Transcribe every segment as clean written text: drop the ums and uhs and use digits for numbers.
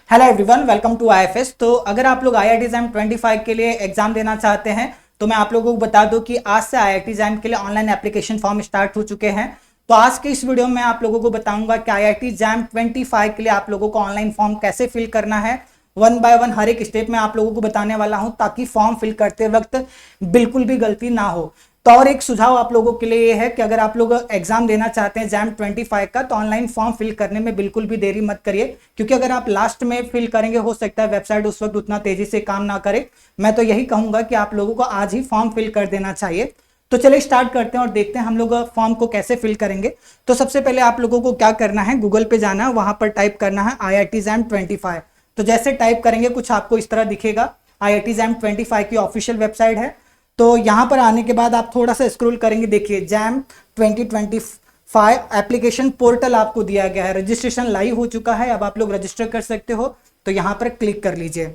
Hello everyone, welcome to IFS. तो अगर आप लोग आईआईटी जैम 25 के लिए एग्जाम देना चाहते हैं तो मैं आप लोगों को बता दूं कि आज से आईआईटी जैम के लिए ऑनलाइन एप्लीकेशन फॉर्म स्टार्ट हो चुके हैं। तो आज के इस वीडियो में आप लोगों को बताऊंगा कि आईआईटी जैम 25 के लिए आप लोगों को ऑनलाइन फॉर्म कैसे फिल करना है। वन बाय वन हर एक स्टेप में आप लोगों को बताने वाला हूं ताकि फॉर्म फिल करते वक्त बिल्कुल भी गलती ना हो। तो और एक सुझाव आप लोगों के लिए ये है कि अगर आप लोग एग्जाम देना चाहते हैं जैम 25 का तो ऑनलाइन फॉर्म फिल करने में बिल्कुल भी देरी मत करिए, क्योंकि अगर आप लास्ट में फिल करेंगे हो सकता है वेबसाइट उस वक्त उतना तेजी से काम ना करे। मैं तो यही कहूंगा कि आप लोगों को आज ही फॉर्म फिल कर देना चाहिए। तो चलिए स्टार्ट करते हैं और देखते हैं हम लोग फॉर्म को कैसे फिल करेंगे। तो सबसे पहले आप लोगों को क्या करना है, गूगल पे जाना है, वहां पर टाइप करना है आईआईटी जैम 25। तो जैसे टाइप करेंगे कुछ आपको इस तरह दिखेगा। आईआईटी जैम 25 की ऑफिशियल वेबसाइट है। तो यहां पर आने के बाद आप थोड़ा सा स्क्रॉल करेंगे, देखिए जैम 2025 एप्लीकेशन पोर्टल आपको दिया गया है। रजिस्ट्रेशन लाइव हो चुका है, अब आप लोग रजिस्टर कर सकते हो। तो यहां पर क्लिक कर लीजिए।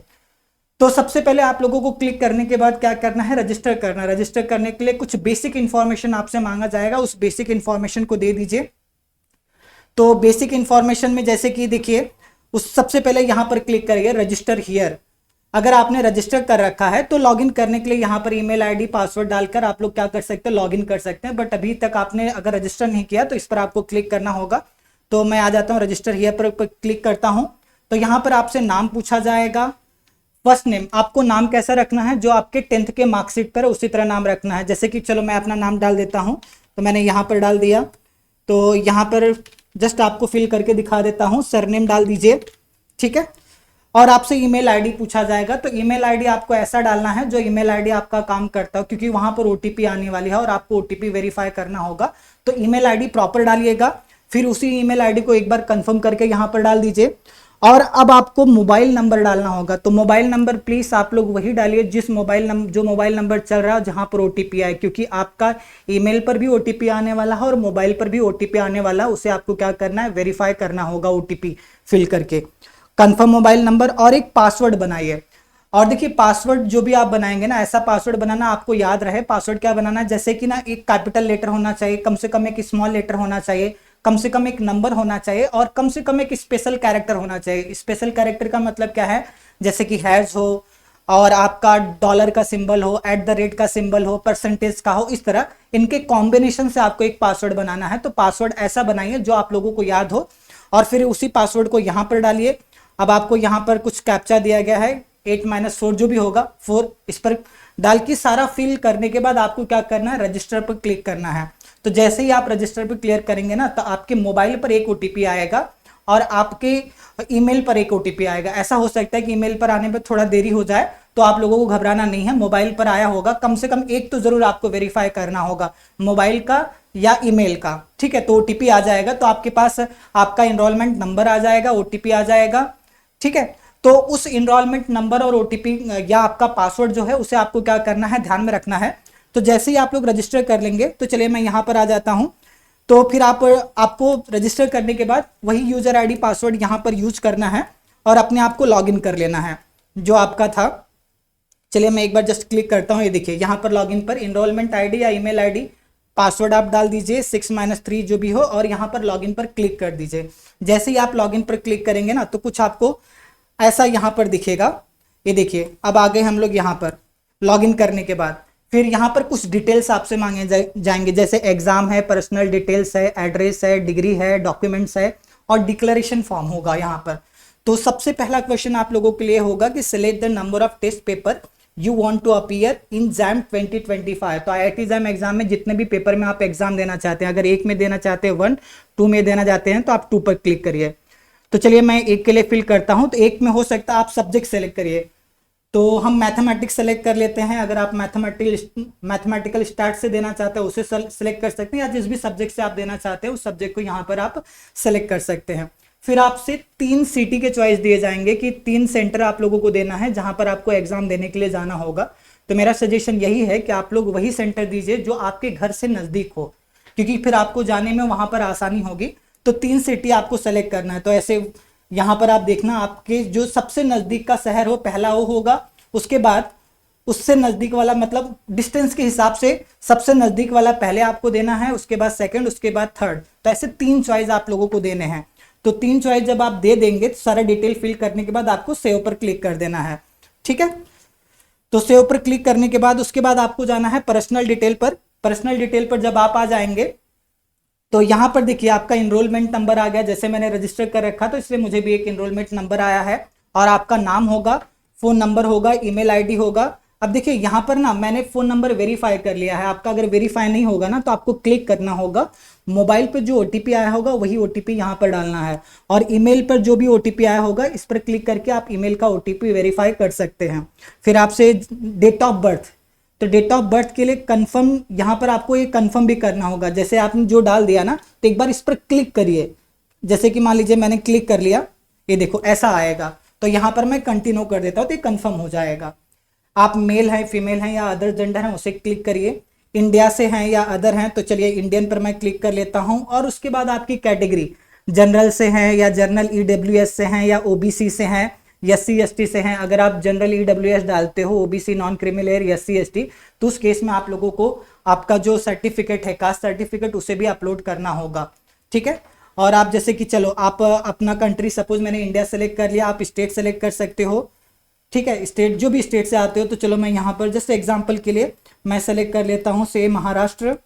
तो सबसे पहले आप लोगों को क्लिक करने के बाद क्या करना है, रजिस्टर करना है। रजिस्टर करने के लिए कुछ बेसिक इंफॉर्मेशन आपसे मांगा जाएगा, उस बेसिक इंफॉर्मेशन को दे दीजिए। तो बेसिक इंफॉर्मेशन में जैसे कि देखिए, उस सबसे पहले यहां पर क्लिक करिए रजिस्टर हियर। अगर आपने रजिस्टर कर रखा है तो लॉगिन करने के लिए यहाँ पर ईमेल आईडी पासवर्ड डालकर आप लोग क्या कर सकते हैं, लॉगिन कर सकते हैं। बट अभी तक आपने अगर रजिस्टर नहीं किया तो इस पर आपको क्लिक करना होगा। तो मैं आ जाता हूँ रजिस्टर हियर पर क्लिक करता हूँ। तो यहाँ पर आपसे नाम पूछा जाएगा। फर्स्ट नेम, आपको नाम कैसा रखना है, जो आपके 10th के मार्कशीट पर उसी तरह नाम रखना है। जैसे कि चलो मैं अपना नाम डाल देता हूँ, तो मैंने यहाँ पर डाल दिया। तो यहाँ पर जस्ट आपको फिल करके दिखा देता हूँ, सरनेम डाल दीजिए, ठीक है। और आपसे ईमेल आईडी पूछा जाएगा। तो ईमेल आईडी आपको ऐसा डालना है जो ईमेल आईडी आपका काम करता हो, क्योंकि वहां पर ओटीपी आने वाली है और आपको ओटीपी वेरीफाई करना होगा। तो ईमेल आईडी प्रॉपर डालिएगा। फिर उसी ईमेल आईडी को एक बार कंफर्म करके यहां पर डाल दीजिए। और अब आपको मोबाइल नंबर डालना होगा। तो मोबाइल नंबर प्लीज आप लोग वही डालिए जिस जो मोबाइल नंबर चल रहा है जहां पर ओटीपी आए, क्योंकि आपका ईमेल पर भी ओटीपी आने वाला है और मोबाइल पर भी ओटीपी आने वाला है। उसे आपको क्या करना है, वेरीफाई करना होगा ओटीपी फिल करके। कंफर्म मोबाइल नंबर और एक पासवर्ड बनाइए। और देखिए पासवर्ड जो भी आप बनाएंगे ना, ऐसा पासवर्ड बनाना आपको याद रहे। पासवर्ड क्या बनाना है, जैसे कि ना एक कैपिटल लेटर होना चाहिए, कम से कम एक स्मॉल लेटर होना चाहिए, कम से कम एक नंबर होना चाहिए और कम से कम एक स्पेशल कैरेक्टर होना चाहिए। स्पेशल कैरेक्टर का मतलब क्या है, जैसे कि हैश हो और आपका डॉलर का सिंबल हो, @ का सिंबल हो, परसेंटेज का हो, इस तरह इनके कॉम्बिनेशन से आपको एक पासवर्ड बनाना है। तो पासवर्ड ऐसा बनाइए जो आप लोगों को याद हो और फिर उसी पासवर्ड को यहां पर डालिए। अब आपको यहां पर कुछ कैप्चा दिया गया है, 8-4 जो भी होगा 4, इस पर डाल के सारा फिल करने के बाद आपको क्या करना है, रजिस्टर पर क्लिक करना है। तो जैसे ही आप रजिस्टर पर क्लियर करेंगे ना, तो आपके मोबाइल पर एक ओटीपी आएगा और आपके ईमेल पर एक ओटीपी आएगा। ऐसा हो सकता है कि ईमेल पर आने पर थोड़ा देरी हो जाए, तो आप लोगों को घबराना नहीं है। मोबाइल पर आया होगा, कम से कम एक तो जरूर आपको वेरीफाई करना होगा, मोबाइल का या ईमेल का, ठीक है। तो ओटीपी आ जाएगा, तो आपके पास आपका एनरोलमेंट नंबर आ जाएगा, ओटीपी आ जाएगा, ठीक है। तो उस इनरोलमेंट नंबर और ओटीपी या आपका पासवर्ड जो है उसे आपको क्या करना है, ध्यान में रखना है। तो जैसे ही आप लोग रजिस्टर कर लेंगे, तो चलिए मैं यहां पर आ जाता हूं। तो फिर आपको रजिस्टर करने के बाद वही यूजर आईडी पासवर्ड यहां पर यूज करना है और अपने आप को लॉगिन कर लेना है जो आपका था। चलिए मैं एक बार जस्ट क्लिक करता हूं। ये देखिए यहां पर लॉगिन पर इनरोलमेंट आईडी या ईमेल आईडी, पासवर्ड आप डाल दीजिए 6-3 जो भी हो और यहां पर लॉगिन पर क्लिक कर दीजिए। जैसे ही आप लॉगिन पर क्लिक करेंगे ना, तो कुछ आपको ऐसा यहां पर दिखेगा। ये देखिए अब आ गए हम लोग यहां पर लॉगिन करने के बाद। फिर यहां पर कुछ डिटेल्स आपसे मांगे जाएंगे, जैसे एग्जाम है, पर्सनल डिटेल्स है, एड्रेस है, डिग्री है, डॉक्यूमेंट्स है और डिक्लेरेशन फॉर्म होगा यहां पर। तो सबसे पहला क्वेश्चन आप लोगों के लिए होगा कि select the number of test paper you want to appear in JAM 2025। तो आईआईटी जैम एग्जाम में जितने भी पेपर में आप एग्जाम देना चाहते हैं, अगर एक में देना चाहते हैं 1, 2 में देना चाहते हैं तो आप 2 पर क्लिक करिए। तो चलिए मैं एक के लिए फिल करता हूं। तो एक में हो सकता है आप सब्जेक्ट सेलेक्ट करिए, तो हम मैथमेटिक्स सेलेक्ट कर लेते हैं। अगर आप मैथमेटिकल स्टार्ट से देना चाहते हैं उसे सेलेक्ट कर सकते हैं, या जिस भी सब्जेक्ट से आप देना चाहते हैं उस सब्जेक्ट को यहाँ पर आप सेलेक्ट कर सकते हैं। फिर आपसे 3 सिटी के चॉइस दिए जाएंगे कि 3 सेंटर आप लोगों को देना है जहां पर आपको एग्जाम देने के लिए जाना होगा। तो मेरा सजेशन यही है कि आप लोग वही सेंटर दीजिए जो आपके घर से नजदीक हो, क्योंकि फिर आपको जाने में वहां पर आसानी होगी। तो 3 सिटी आपको सेलेक्ट करना है। तो ऐसे यहां पर आप देखना, आपके जो सबसे नजदीक का शहर हो पहला वो होगा, उसके बाद उससे नजदीक वाला, मतलब डिस्टेंस के हिसाब से सबसे नजदीक वाला पहले आपको देना है, उसके बाद सेकंड, उसके बाद थर्ड। तो ऐसे 3 चॉइस आप लोगों को देने हैं। तो 3 चॉइस जब आप दे देंगे तो सारा डिटेल फिल करने के बाद आपको सेव पर क्लिक कर देना है। ठीक है, तो सेव पर क्लिक करने के बाद उसके बाद आपको जाना है पर्सनल डिटेल पर। पर्सनल डिटेल पर जब आप आ जाएंगे तो यहां पर देखिए आपका इनरोलमेंट नंबर आ गया। जैसे मैंने रजिस्टर कर रखा तो इसलिए मुझे भी एक इनरोलमेंट नंबर आया है, और आपका नाम होगा, फोन नंबर होगा, ईमेल आईडी होगा। अब देखिए यहाँ पर ना मैंने फोन नंबर वेरीफाई कर लिया है। आपका अगर वेरीफाई नहीं होगा ना तो आपको क्लिक करना होगा, मोबाइल पर जो ओटीपी आया होगा वही ओटीपी यहाँ पर डालना है, और ईमेल पर जो भी ओटीपी आया होगा इस पर क्लिक करके आप ईमेल का ओटीपी वेरीफाई कर सकते हैं। फिर आपसे डेट ऑफ बर्थ, तो डेट ऑफ बर्थ के लिए कंफर्म, यहाँ पर आपको ये कंफर्म भी करना होगा। जैसे आपने जो डाल दिया ना तो एक बार इस पर क्लिक करिए। जैसे कि मान लीजिए मैंने क्लिक कर लिया, ये देखो ऐसा आएगा, तो यहाँ पर मैं कंटिन्यू कर देता हूँ तो ये कंफर्म हो जाएगा। आप मेल हैं, फीमेल हैं या अदर जेंडर हैं उसे क्लिक करिए। इंडिया से हैं या अदर हैं तो चलिए इंडियन पर मैं क्लिक कर लेता हूं। और उसके बाद आपकी कैटेगरी, जनरल से हैं या जनरल ईडब्ल्यूएस से हैं या ओबीसी से हैं, एससी एसटी से हैं। अगर आप जनरल ईडब्ल्यूएस डालते हो, OBC non criminal SC ST, तो उस केस में आप लोगों को आपका जो सर्टिफिकेट है, कास्ट सर्टिफिकेट, उसे भी अपलोड करना होगा। ठीक है, और आप जैसे कि चलो आप अपना कंट्री, सपोज मैंने इंडिया सेलेक्ट कर लिया, आप स्टेट सेलेक्ट कर सकते हो। ठीक है, स्टेट जो भी स्टेट से आते हो, तो चलो मैं यहाँ पर जैसे एग्जांपल के लिए मैं सेलेक्ट कर लेता हूँ से महाराष्ट्र।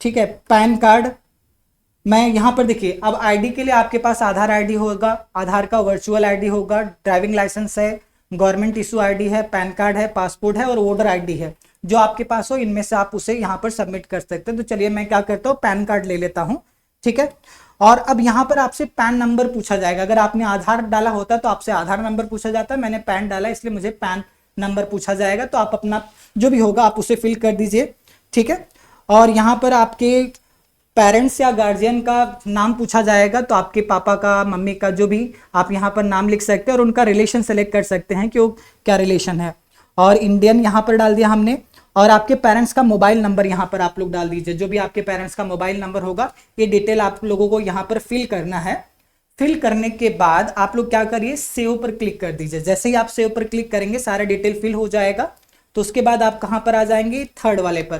ठीक है, पैन कार्ड, मैं यहाँ पर देखिए अब आईडी के लिए आपके पास आधार आईडी होगा, आधार का वर्चुअल आईडी होगा, ड्राइविंग लाइसेंस है, गवर्नमेंट इशू आईडी है, पैन कार्ड है, पासपोर्ट है और वोटर आईडी है। जो आपके पास हो इनमें से आप उसे यहाँ पर सबमिट कर सकते हैं। तो चलिए मैं क्या करता हूँ, पैन कार्ड ले लेता हूँ। ठीक है, और अब यहाँ पर आपसे पैन नंबर पूछा जाएगा। अगर आपने आधार डाला होता तो आपसे आधार नंबर पूछा जाता है, मैंने पैन डाला इसलिए मुझे पैन नंबर पूछा जाएगा। तो आप अपना जो भी होगा आप उसे फिल कर दीजिए। ठीक है, और यहाँ पर आपके पेरेंट्स या गार्जियन का नाम पूछा जाएगा, तो आपके पापा का, मम्मी का, जो भी आप यहाँ पर नाम लिख सकते हैं और उनका रिलेशन सेलेक्ट कर सकते हैं कि वो क्या रिलेशन है। और इंडियन यहाँ पर डाल दिया हमने, और आपके पेरेंट्स का मोबाइल नंबर यहाँ पर आप लोग डाल दीजिए। जो भी आपके पेरेंट्स का मोबाइल नंबर होगा ये डिटेल आप लोगों को यहाँ पर फिल करना है। फिल करने के बाद आप लोग क्या करिए, सेव पर क्लिक कर दीजिए। जैसे ही आप सेव पर क्लिक करेंगे सारा डिटेल फिल हो जाएगा। तो उसके बाद आप कहाँ पर आ जाएंगे, थर्ड वाले पर,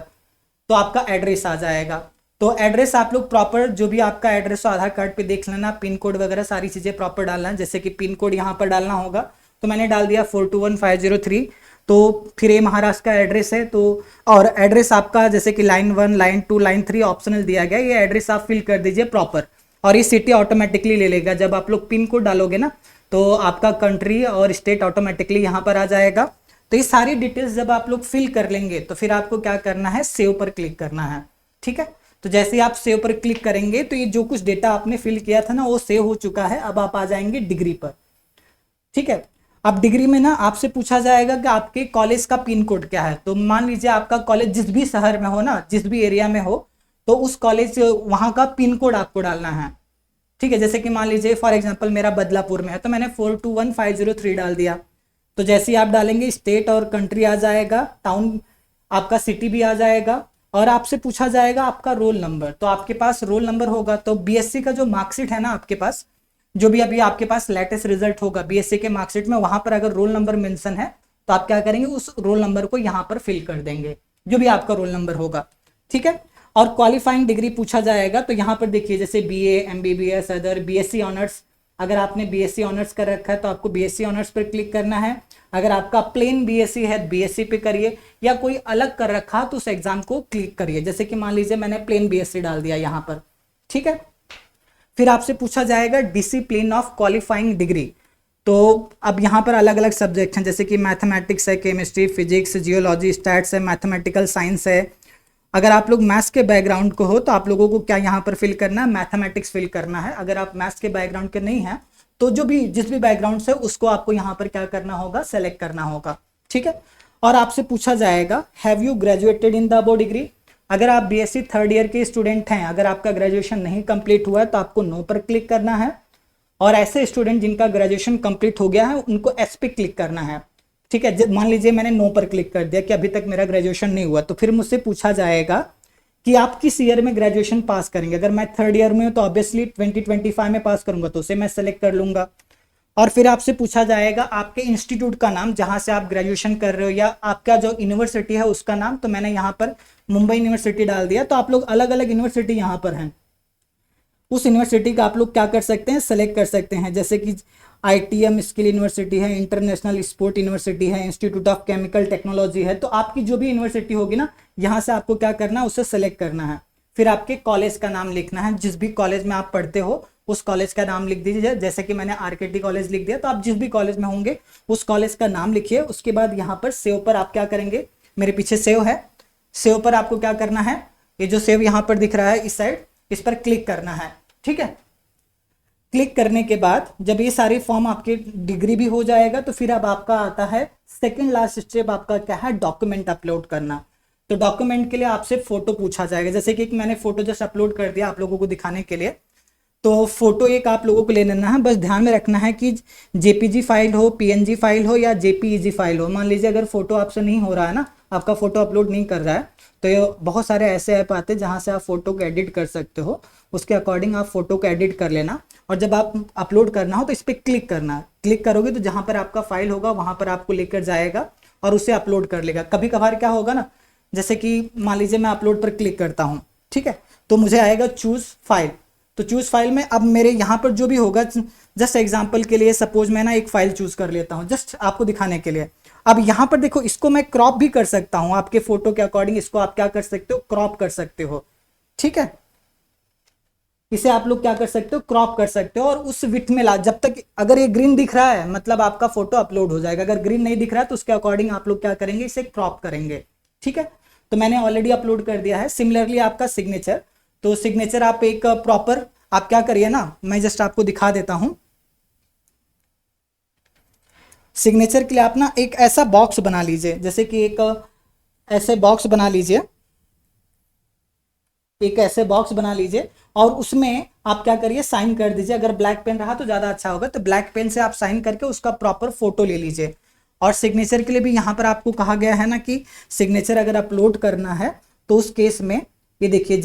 तो आपका एड्रेस आ जाएगा। तो एड्रेस आप लोग प्रॉपर, जो भी आपका एड्रेस हो आधार कार्ड पे देख लेना, पिन कोड वगैरह सारी चीजें प्रॉपर डालना है। जैसे कि पिन कोड यहाँ पर डालना होगा, तो मैंने डाल दिया 421503। तो फिर ये महाराष्ट्र का एड्रेस है, तो और एड्रेस आपका जैसे कि लाइन 1, लाइन 2, लाइन 3 ऑप्शनल दिया गया, ये एड्रेस आप फिल कर दीजिए प्रॉपर, और ये सिटी ऑटोमेटिकली ले लेगा। जब आप लोग पिन कोड डालोगे ना तो आपका कंट्री और स्टेट ऑटोमेटिकली यहाँ पर आ जाएगा। तो ये सारी डिटेल्स जब आप लोग फिल कर लेंगे तो फिर आपको क्या करना है, सेव पर क्लिक करना है। ठीक है, तो जैसे ही आप सेव पर क्लिक करेंगे तो ये जो कुछ डेटा आपने फिल किया था ना वो सेव हो चुका है। अब आप आ जाएंगे डिग्री पर। ठीक है, अब डिग्री में ना आपसे पूछा जाएगा कि आपके कॉलेज का पिन कोड क्या है। तो मान लीजिए आपका कॉलेज जिस भी शहर में हो ना, जिस भी एरिया में हो, तो उस कॉलेज वहां का पिन कोड आपको डालना है। ठीक है, जैसे कि मान लीजिए फॉर एग्जांपल मेरा बदलापुर में है तो मैंने 421503 डाल दिया। तो जैसे ही आप डालेंगे स्टेट और कंट्री आ जाएगा, टाउन आपका सिटी भी आ जाएगा, और आपसे पूछा जाएगा आपका रोल नंबर। तो आपके पास रोल नंबर होगा, तो बीएससी का जो मार्कशीट है ना आपके पास, जो भी अभी आपके पास लेटेस्ट रिजल्ट होगा बीएससी के मार्कशीट में, वहां पर अगर रोल नंबर मेंशन है तो आप क्या करेंगे, उस रोल नंबर को यहाँ पर फिल कर देंगे, जो भी आपका रोल नंबर होगा। ठीक है, और क्वालिफाइंग डिग्री पूछा जाएगा, तो यहाँ पर देखिए जैसे BA, MBBS, other, BSc honours. अगर आपने बीएससी ऑनर्स कर रखा है तो आपको बीएससी ऑनर्स पर क्लिक करना है। अगर आपका प्लेन बीएससी है बीएससी पे करिए, या कोई अलग कर रखा तो उस एग्जाम को क्लिक करिए। जैसे कि मान लीजिए मैंने प्लेन बीएससी डाल दिया यहाँ पर। ठीक है, फिर आपसे पूछा जाएगा डिसिप्लिन ऑफ क्वालिफाइंग डिग्री। तो अब यहाँ पर अलग अलग सब्जेक्ट हैं, जैसे कि मैथमेटिक्स है, केमिस्ट्री, फिजिक्स, जियोलॉजी, स्टैट्स है, मैथमेटिकल साइंस है। अगर आप लोग मैथ्स के बैकग्राउंड को हो तो आप लोगों को क्या यहाँ पर फिल करना है, मैथमेटिक्स फिल करना है। अगर आप मैथ्स के बैकग्राउंड के नहीं हैं तो जो भी जिस भी बैकग्राउंड से उसको आपको यहाँ पर क्या करना होगा, सेलेक्ट करना होगा। ठीक है, और आपसे पूछा जाएगा have you graduated in the above degree. अगर आप बीएससी थर्ड ईयर के स्टूडेंट हैं, अगर आपका ग्रेजुएशन नहीं कंप्लीट हुआ है तो आपको नो पर क्लिक करना है, और ऐसे स्टूडेंट जिनका ग्रेजुएशन कंप्लीट हो गया है उनको एस पे क्लिक करना है। ठीक है, मान लीजिए मैंने नो पर क्लिक कर दिया कि अभी तक मेरा ग्रेजुएशन नहीं हुआ, तो फिर मुझसे पूछा जाएगा कि आप किस ईयर में ग्रेजुएशन पास करेंगे। अगर मैं थर्ड ईयर में हूं तो ऑब्वियसली 2025 में पास करूंगा, तो उसे मैं सेलेक्ट कर लूंगा। और फिर आपसे पूछा जाएगा आपके इंस्टीट्यूट का नाम, जहां से आप ग्रेजुएशन कर रहे हो, या आपका जो यूनिवर्सिटी है उसका नाम। तो मैंने यहाँ पर मुंबई यूनिवर्सिटी डाल दिया। तो आप लोग अलग अलग यूनिवर्सिटी यहाँ पर हैं, उस यूनिवर्सिटी का आप लोग क्या कर सकते हैं, सेलेक्ट कर सकते हैं। जैसे कि ITM स्किल यूनिवर्सिटी है, इंटरनेशनल स्पोर्ट यूनिवर्सिटी है, इंस्टीट्यूट ऑफ केमिकल टेक्नोलॉजी है। तो आपकी जो भी यूनिवर्सिटी होगी ना, यहाँ से आपको क्या करना है, उसे सेलेक्ट करना है। फिर आपके कॉलेज का नाम लिखना है, जिस भी कॉलेज में आप पढ़ते हो उस कॉलेज का नाम लिख दीजिए। जैसे कि मैंने RKT कॉलेज लिख दिया, तो आप जिस भी कॉलेज में होंगे उस कॉलेज का नाम लिखिए। उसके बाद यहाँ पर सेव पर आप क्या करेंगे, मेरे पीछे सेव है, सेव पर आपको क्या करना है, ये जो सेव यहाँ पर दिख रहा है इस साइड, इस पर क्लिक करना है। ठीक है, क्लिक करने के बाद जब ये सारी फॉर्म आपके डिग्री भी हो जाएगा, तो फिर अब आपका आता है सेकंड लास्ट स्टेप, आपका क्या है, डॉक्यूमेंट अपलोड करना। तो डॉक्यूमेंट के लिए आपसे फोटो पूछा जाएगा। जैसे कि मैंने फोटो जस्ट अपलोड कर दिया आप लोगों को दिखाने के लिए। तो फोटो एक आप लोगों को ले लेना है, बस ध्यान में रखना है कि JPG फाइल हो, PNG फाइल हो या JPEG फाइल हो। मान लीजिए अगर फोटो आपसे नहीं हो रहा है ना, आपका फोटो अपलोड नहीं कर रहा है, तो ये बहुत सारे ऐसे ऐप आते हैं जहाँ से आप फोटो को एडिट कर सकते हो। उसके अकॉर्डिंग आप फोटो को एडिट कर लेना, और जब आप अपलोड करना हो तो इस पर क्लिक करना। क्लिक करोगे तो जहाँ पर आपका फाइल होगा वहाँ पर आपको लेकर जाएगा और उसे अपलोड कर लेगा। कभी कभार क्या होगा ना, जैसे कि मान लीजिए मैं अपलोड पर क्लिक करता हूँ, ठीक है, तो मुझे आएगा चूज फाइल। तो चूज फाइल में अब मेरे यहाँ पर जो भी होगा, जस्ट एग्जांपल के लिए सपोज मैं ना एक फाइल चूज कर लेता हूँ जस्ट आपको दिखाने के लिए। अब यहाँ पर देखो, इसको मैं क्रॉप भी कर सकता हूँ आपके फोटो के अकॉर्डिंग। इसको आप क्या कर सकते हो, क्रॉप कर सकते हो। ठीक है, इसे आप लोग क्या कर सकते हो, क्रॉप कर सकते हो। और उस विड्थ में ला, जब तक अगर ये ग्रीन दिख रहा है मतलब आपका फोटो अपलोड हो जाएगा। अगर ग्रीन नहीं दिख रहा है तो उसके अकॉर्डिंग आप लोग क्या करेंगे, इसे क्रॉप करेंगे। ठीक है, तो मैंने ऑलरेडी अपलोड कर दिया है। सिमिलरली आपका सिग्नेचर, तो सिग्नेचर आप एक प्रॉपर आप क्या करिए ना, मैं जस्ट आपको दिखा देता हूं। सिग्नेचर के लिए आप ना एक ऐसा बॉक्स बना लीजिए, जैसे कि एक ऐसे बॉक्स बना लीजिए, एक ऐसे बॉक्स बना लीजिए और उसमें आप क्या करिए, साइन कर दीजिए। अगर ब्लैक पेन रहा तो ज्यादा अच्छा होगा, तो ब्लैक पेन से आप साइन करके उसका प्रॉपर फोटो ले लीजिए। और सिग्नेचर के लिए भी यहाँ पर आपको कहा गया है ना कि सिग्नेचर अगर अपलोड करना है तो उस केस में ये देखिए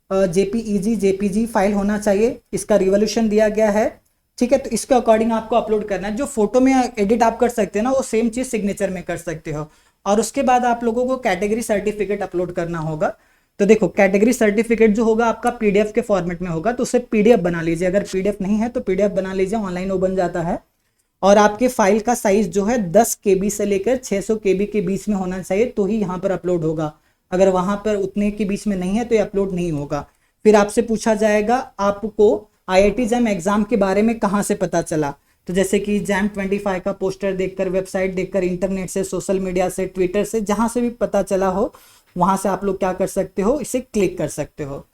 JPEG फाइल होना चाहिए। इसका रिवोल्यूशन दिया गया है। ठीक है, तो इसके अकॉर्डिंग आपको अपलोड करना है। जो फोटो में एडिट आप कर सकते हैं ना, वो सेम चीज सिग्नेचर में कर सकते हो। और उसके बाद आप लोगों को कैटेगरी सर्टिफिकेट अपलोड करना होगा। तो देखो, कैटेगरी सर्टिफिकेट जो होगा आपका PDF के फॉर्मेट में होगा, तो उसे PDF बना लीजिए। अगर PDF नहीं है तो PDF बना लीजिए, ऑनलाइन वो बन जाता है। और आपके फाइल का साइज जो है 10 KB से लेकर 600 KB के बीच में होना चाहिए, तो ही यहाँ पर अपलोड होगा। अगर वहां पर उतने के बीच में नहीं है तो ये अपलोड नहीं होगा। फिर आपसे पूछा जाएगा आपको IIT JAM एग्जाम के बारे में कहाँ से पता चला। तो जैसे कि JAM 25 का पोस्टर देखकर, वेबसाइट देखकर, इंटरनेट से, सोशल मीडिया से, ट्विटर से, जहां से भी पता चला हो वहां से आप लोग क्या कर सकते हो, इसे क्लिक कर सकते हो।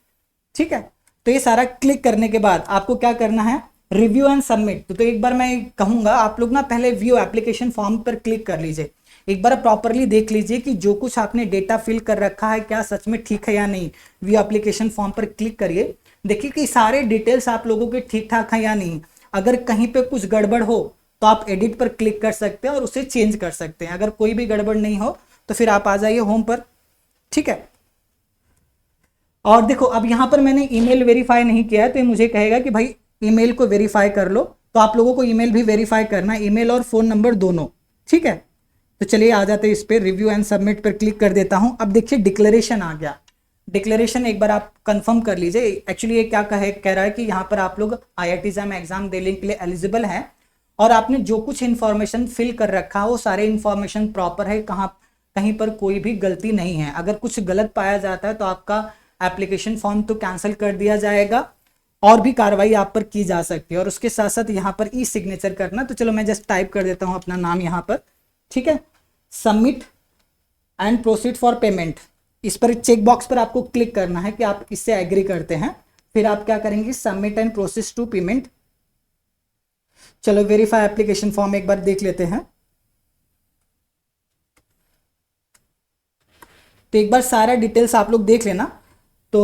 ठीक है, तो ये सारा क्लिक करने के बाद आपको क्या करना है, रिव्यू एंड सबमिट। तो एक बार मैं कहूंगा आप लोग ना पहले व्यू एप्लीकेशन फॉर्म पर क्लिक कर लीजिए। एक बार प्रॉपरली देख लीजिए कि जो कुछ आपने डेटा फिल कर रखा है क्या सच में ठीक है या नहीं। व्यू एप्लीकेशन फॉर्म पर क्लिक करिए, देखिए कि सारे डिटेल्स आप लोगों के ठीक ठाक है या नहीं। अगर कहीं पे कुछ गड़बड़ हो तो आप एडिट पर क्लिक कर सकते हैं और उसे चेंज कर सकते हैं। अगर कोई भी गड़बड़ नहीं हो तो फिर आप आ जाइए होम पर। ठीक है, और देखो अब यहां पर मैंने ईमेल वेरीफाई नहीं किया है, तो ये मुझे कहेगा कि भाई ईमेल को वेरीफाई कर लो। तो आप लोगों को ईमेल भी वेरीफाई करना है, ईमेल और फोन नंबर दोनों। ठीक है, तो चलिए आ जाते हैं इस पे, रिव्यू एंड सबमिट पर क्लिक कर देता हूं। अब देखिए डिक्लेरेशन आ गया। डिक्लेरेशन एक बार आप कंफर्म कर लीजिए। एक्चुअली ये क्या कह रहा है कि यहाँ पर आप लोग IIT JAM एग्जाम देने के लिए एलिजिबल हैं और आपने जो कुछ इन्फॉर्मेशन फिल कर रखा है वो सारे इन्फॉर्मेशन प्रॉपर है, कहीं पर कोई भी गलती नहीं है। अगर कुछ गलत पाया जाता है तो आपका एप्लीकेशन फॉर्म तो कैंसिल कर दिया जाएगा और भी कार्रवाई आप पर की जा सकती है। और उसके साथ साथ यहाँ पर ई सिग्नेचर करना, तो चलो मैं जस्ट टाइप कर देता हूँ अपना नाम यहाँ पर। ठीक है, submit and proceed for payment, इस पर चेक बॉक्स पर आपको क्लिक करना है कि आप इससे एग्री करते हैं। फिर आप क्या करेंगे, submit and process to payment. चलो वेरीफाई एप्लीकेशन फॉर्म एक बार देख लेते हैं। तो एक बार सारा डिटेल्स आप लोग देख लेना। तो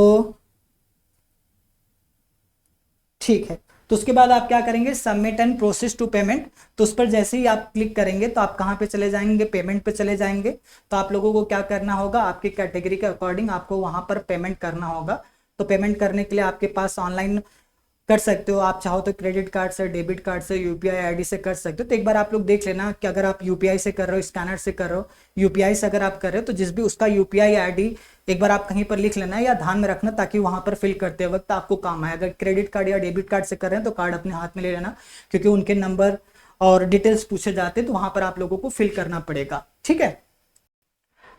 ठीक है, तो उसके बाद आप क्या करेंगे, submit and process to payment. तो उस पर जैसे ही आप क्लिक करेंगे तो आप कहाँ पे चले जाएंगे, पेमेंट पे चले जाएंगे। तो आप लोगों को क्या करना होगा, आपकी कैटेगरी के अकॉर्डिंग आपको वहां पर पेमेंट करना होगा। तो पेमेंट करने के लिए आपके पास ऑनलाइन कर सकते हो। आप चाहो तो क्रेडिट कार्ड से, डेबिट कार्ड से, यूपीआई आईडी से कर सकते हो। तो एक बार आप लोग देख लेना कि अगर आप यूपीआई से कर रहे हो, स्कैनर से कर रहे हो, यूपीआई से अगर आप कर रहे हो तो जिस भी उसका यूपीआई आईडी एक बार आप कहीं पर लिख लेना या ध्यान में रखना, ताकि वहां पर फिल करते वक्त आपको काम आए। अगर क्रेडिट कार्ड या डेबिट कार्ड से कर रहे हैं तो कार्ड अपने हाथ में ले लेना, क्योंकि उनके नंबर और डिटेल्स पूछे जाते हैं तो वहां पर आप लोगों को फिल करना पड़ेगा। ठीक है,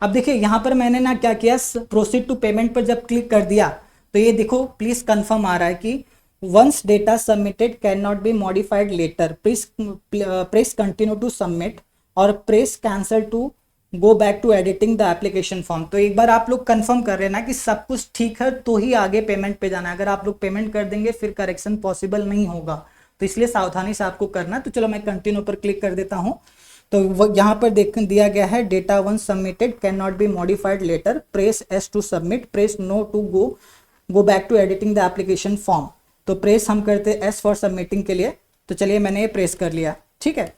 अब देखिए यहाँ पर मैंने ना क्या किया, प्रोसीड टू पेमेंट पर जब क्लिक कर दिया तो ये देखो प्लीज कंफर्म आ रहा है कि once data submitted can not be modified later, press continue to submit और press cancel to go back to editing the application form. तो एक बार आप लोग कंफर्म कर रहे ना कि सब कुछ ठीक है तो ही आगे पेमेंट पे जाना है। अगर आप लोग पेमेंट कर देंगे फिर करेक्शन पॉसिबल नहीं होगा, तो इसलिए सावधानी से आपको करना। तो चलो मैं कंटिन्यू पर क्लिक कर देता हूँ। तो यहाँ पर देख दिया गया है data once submitted can not be modified later, press yes to submit, press no to go back to editing the application form. तो प्रेस हम करते एस फॉर सबमिटिंग के लिए। तो चलिए मैंने ये प्रेस कर लिया। ठीक है,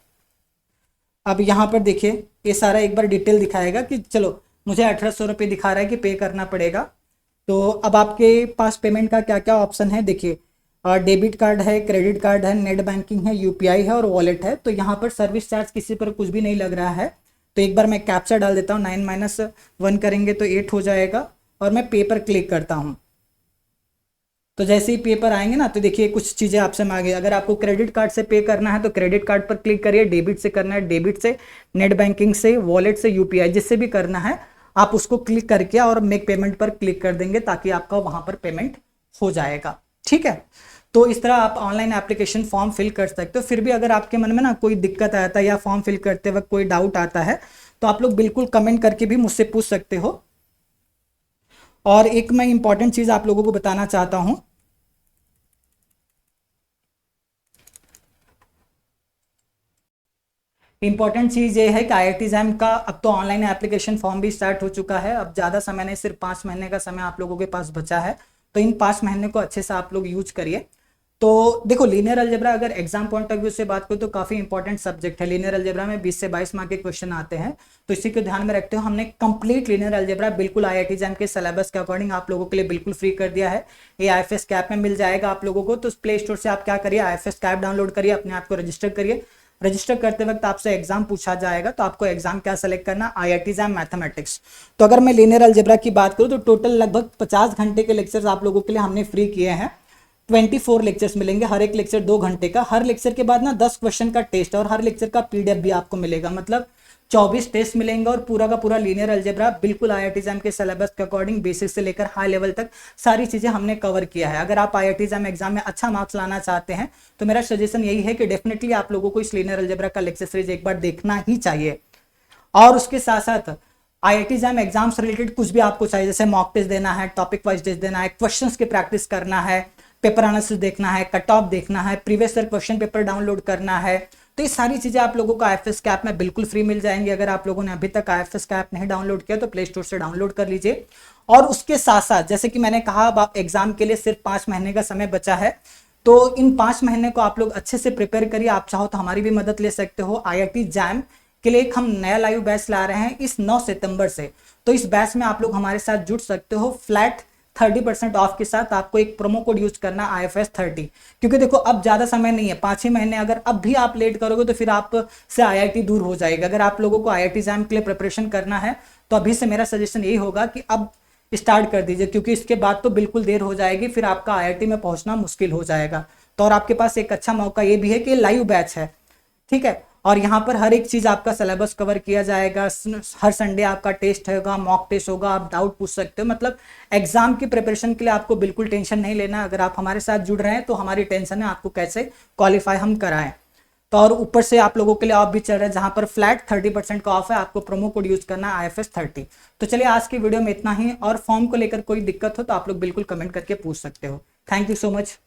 अब यहाँ पर देखिए ये सारा एक बार डिटेल दिखाएगा कि चलो मुझे 1800 रुपये दिखा रहा है कि पे करना पड़ेगा। तो अब आपके पास पेमेंट का क्या क्या ऑप्शन है देखिए, डेबिट कार्ड है, क्रेडिट कार्ड है, नेट बैंकिंग है, यूपीआई है और वॉलेट है। तो यहाँ पर सर्विस चार्ज किसी पर कुछ भी नहीं लग रहा है। तो एक बार मैं कैप्चा डाल देता हूँ, 9 - 1 करेंगे तो 8 हो जाएगा और मैं पे पर क्लिक करता हूँ। तो जैसे ही पे पर आएंगे ना तो देखिए कुछ चीज़ें आपसे मांगे। अगर आपको क्रेडिट कार्ड से पे करना है तो क्रेडिट कार्ड पर क्लिक करिए, डेबिट से करना है डेबिट से, नेट बैंकिंग से, वॉलेट से, यूपीआई जिससे भी करना है आप उसको क्लिक करके और मेक पेमेंट पर क्लिक कर देंगे, ताकि आपका वहां पर पेमेंट हो जाएगा। ठीक है, तो इस तरह आप ऑनलाइन एप्लीकेशन फॉर्म फिल कर सकते हो। फिर भी अगर आपके मन में ना कोई दिक्कत आता है या फॉर्म फिल करते वक्त कोई डाउट आता है तो आप लोग बिल्कुल कमेंट करके भी मुझसे पूछ सकते हो। और एक मैं इंपॉर्टेंट चीज आप लोगों को बताना चाहता हूं, इंपॉर्टेंट चीज ये है कि IIT जैम का अब तो ऑनलाइन एप्लीकेशन फॉर्म भी स्टार्ट हो चुका है। अब ज्यादा समय नहीं, सिर्फ 5 महीने का समय आप लोगों के पास बचा है। तो इन 5 महीने को अच्छे से आप लोग यूज करिए। तो देखो लीनियर अलजेब्रा अगर एग्जाम पॉइंट ऑफ व्यू से बात करूं तो काफी इंपॉर्टेंट सब्जेक्ट है। लीनियर अलजेब्रा में 20 से 22 मार्क के क्वेश्चन आते हैं, तो इसी को ध्यान में रखते हुए हमने कंप्लीट लीनियर अलजेब्रा बिल्कुल IIT जैम के सिलेबस के अकॉर्डिंग आप लोगों के लिए बिल्कुल फ्री कर दिया है। ये IFS कैप में मिल जाएगा आप लोगों को। तो प्ले स्टोर से आप क्या करिए, IFS कैप डाउनलोड करिए, अपने आप को रजिस्टर करिए। रजिस्टर करते वक्त आपसे एग्जाम पूछा जाएगा, तो आपको एग्जाम क्या सेलेक्ट करना, IIT जैम मैथमेटिक्स। तो अगर मैं लीनियर अलजेब्रा की बात करूं तो टोटल लगभग 50 घंटे के लेक्चर्स आप लोगों के लिए हमने फ्री किए हैं। 24 लेक्चर्स मिलेंगे, हर एक लेक्चर 2 घंटे का। हर लेक्चर के बाद ना 10 क्वेश्चन का टेस्ट और हर लेक्चर का PDF भी आपको मिलेगा, मतलब 24 टेस्ट मिलेंगे। और पूरा का पूरा लीनियर अलजेब्रा बिल्कुल IIT जैम के सिलेबस के अकॉर्डिंग बेसिक से लेकर हाई लेवल तक सारी चीजें हमने कवर किया है। अगर आप IIT जैम एग्जाम में अच्छा मार्क्स लाना चाहते हैं तो मेरा सजेशन यही है कि डेफिनेटली आप लोगों को इस लीनियर अलजेब्रा का लेक्चर सीरीज एक बार देखना ही चाहिए। और उसके साथ साथ IIT जैम एग्जाम से रिलेटेड कुछ भी आपको चाहिए, जैसे मॉक टेस्ट देना है, टॉपिक वाइज टेस्ट देना है, क्वेश्चंस की प्रैक्टिस करना है, पेपर एनालिसिस देखना है, कट ऑफ देखना है, previous year question paper download करना है, तो ये सारी चीजें आप लोगों को IFS कैप में बिल्कुल फ्री मिल जाएंगी। अगर आप लोगों ने अभी तक IFS कैप नहीं डाउनलोड किया तो प्ले स्टोर से डाउनलोड कर लीजिए। और उसके साथ साथ जैसे कि मैंने कहा अब आप एग्जाम के लिए सिर्फ 5 महीने का समय बचा है, तो इन 5 महीने को आप लोग अच्छे से प्रिपेयर करिए। आप चाहो तो हमारी भी मदद ले सकते हो। IIT जैम के लिए एक हम नया लाइव बैच ला रहे हैं इस 9 सितंबर से। तो इस बैच में आप लोग हमारे साथ जुड़ सकते हो फ्लैट 30% ऑफ के साथ। आपको एक प्रोमो कोड यूज करना IFS 30, क्योंकि देखो अब ज्यादा समय नहीं है, 5 ही महीने। अगर अब भी आप लेट करोगे तो फिर आप से IIT दूर हो जाएगा। अगर आप लोगों को IIT एग्जाम के लिए प्रिपरेशन करना है तो अभी से मेरा सजेशन यही होगा कि अब स्टार्ट कर दीजिए, क्योंकि इसके बाद तो बिल्कुल देर हो जाएगी, फिर आपका IIT में पहुंचना मुश्किल हो जाएगा। तो और आपके पास एक अच्छा मौका ये भी है कि लाइव बैच है, ठीक है। और यहाँ पर हर एक चीज आपका सिलेबस कवर किया जाएगा। हर संडे आपका टेस्ट होगा, मॉक टेस्ट होगा, आप डाउट पूछ सकते हो। मतलब एग्जाम की प्रिपरेशन के लिए आपको बिल्कुल टेंशन नहीं लेना। अगर आप हमारे साथ जुड़ रहे हैं तो हमारी टेंशन है आपको कैसे क्वालिफाई हम कराएं। तो और ऊपर से आप लोगों के लिए ऑफ भी चल रहा है, जहां पर फ्लैट 30% का ऑफ है। आपको प्रोमो कोड यूज करना है IFS 30। तो चलिए आज की वीडियो में इतना ही, और फॉर्म को लेकर कोई दिक्कत हो तो आप लोग बिल्कुल कमेंट करके पूछ सकते हो। Thank you so much.